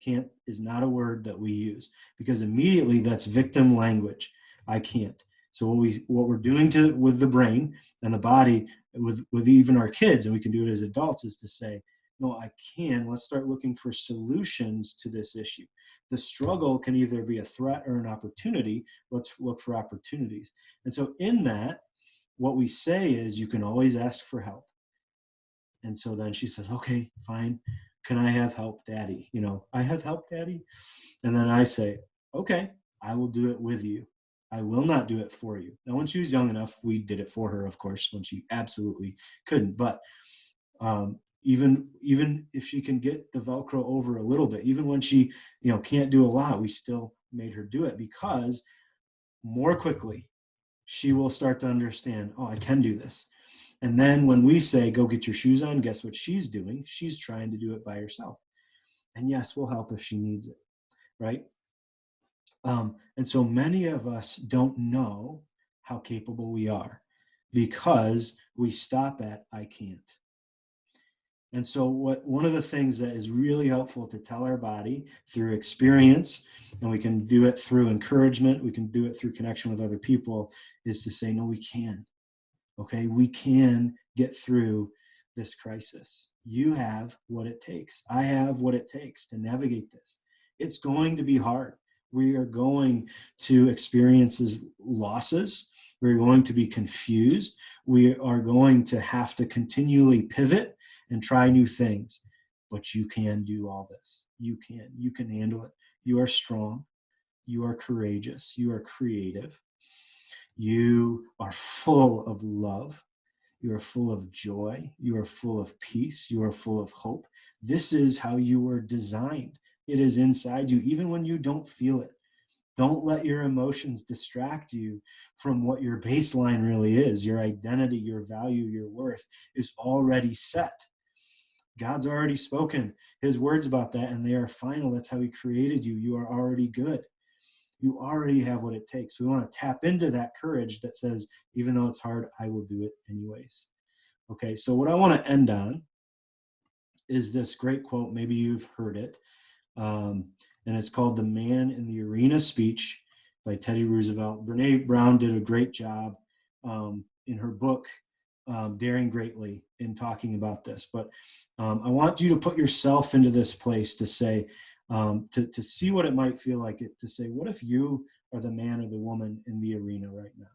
Can't is not a word that we use, because immediately that's victim language. I can't. So what we're doing with the brain and the body, with even our kids, and we can do it as adults, is to say, no, I can. Let's start looking for solutions to this issue. The struggle can either be a threat or an opportunity. Let's look for opportunities. And so in that, what we say is, you can always ask for help. And so then she says, okay, fine. Can I have help, Daddy? I have help, Daddy. And then I say, okay, I will do it with you. I will not do it for you. Now, when she was young enough, we did it for her, of course, when she absolutely couldn't. But even if she can get the Velcro over a little bit, even when she, can't do a lot, we still made her do it, because more quickly she will start to understand, oh, I can do this. And then when we say, go get your shoes on, guess what she's doing? She's trying to do it by herself. And yes, we'll help if she needs it, right? And so many of us don't know how capable we are, because we stop at, I can't. And so one of the things that is really helpful to tell our body through experience, and we can do it through encouragement, we can do it through connection with other people, is to say, no, we can. Okay, we can get through this crisis. You have what it takes. I have what it takes to navigate this. It's going to be hard. We are going to experience losses. We're going to be confused. We are going to have to continually pivot and try new things. But you can do all this. You can handle it. You are strong. You are courageous. You are creative. You are full of love. You are full of joy. You are full of peace. You are full of hope. This is how you were designed. It is inside you, even when you don't feel it. Don't let your emotions distract you from what your baseline really is. Your identity, your value, your worth is already set. God's already spoken his words about that, and they are final. That's how he created you. You are already good. You already have what it takes. We want to tap into that courage that says, even though it's hard, I will do it anyways. Okay, so what I want to end on is this great quote. Maybe you've heard it. And it's called The Man in the Arena speech by Teddy Roosevelt. Brene Brown did a great job in her book, Daring Greatly, in talking about this. But I want you to put yourself into this place to say, to see what it might feel like, to say, what if you are the man or the woman in the arena right now?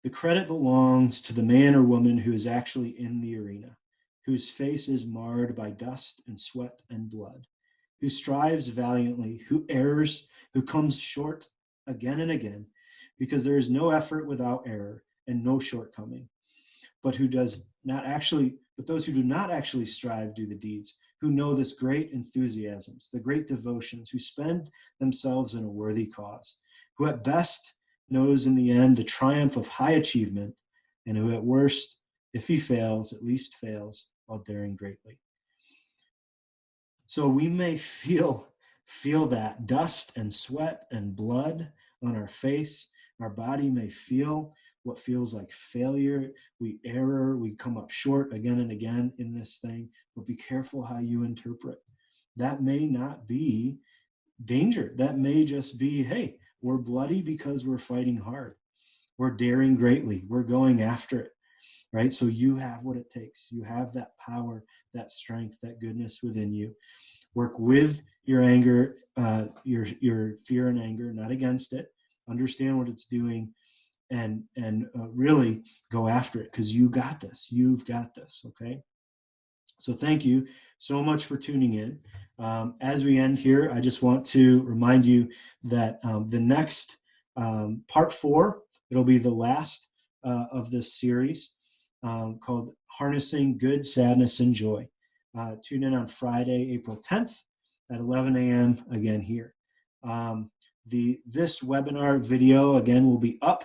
The credit belongs to the man or woman who is actually in the arena, whose face is marred by dust and sweat and blood, who strives valiantly, who errs, who comes short again and again, because there is no effort without error and no shortcoming, but those who do not actually strive do the deeds, who know this great enthusiasms, the great devotions, who spend themselves in a worthy cause, who at best knows in the end the triumph of high achievement, and who at worst, if he fails, at least fails while daring greatly. So we may feel that dust and sweat and blood on our face. Our body may feel what feels like failure. We err, we come up short again and again in this thing, but be careful how you interpret. That may not be danger. That may just be, hey, we're bloody because we're fighting hard. We're daring greatly. We're going after it, right? So you have what it takes. You have that power, that strength, that goodness within you. Work with your anger, your fear and anger, not against it. Understand what it's doing, and really go after it, because you got this. You've got this, okay? So thank you so much for tuning in. As we end here, I just want to remind you that the next part 4, it'll be the last of this series, called Harnessing Good, Sadness, and Joy. Tune in on Friday, April 10th at 11 a.m. again here. This webinar video, again, will be up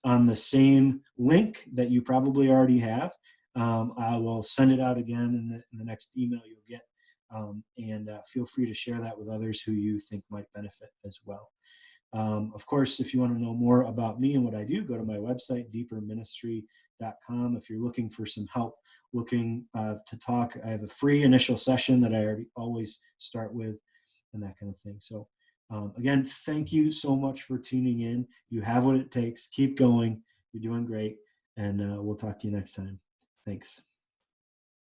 on the same link that you probably already have. I will send it out again in the next email you'll get. And feel free to share that with others who you think might benefit as well. Of course, if you want to know more about me and what I do, go to my website, deeperministry.com. If you're looking for some help, looking to talk, I have a free initial session that I always start with, and that kind of thing. So again, thank you so much for tuning in. You have what it takes. Keep going. You're doing great. And we'll talk to you next time. Thanks.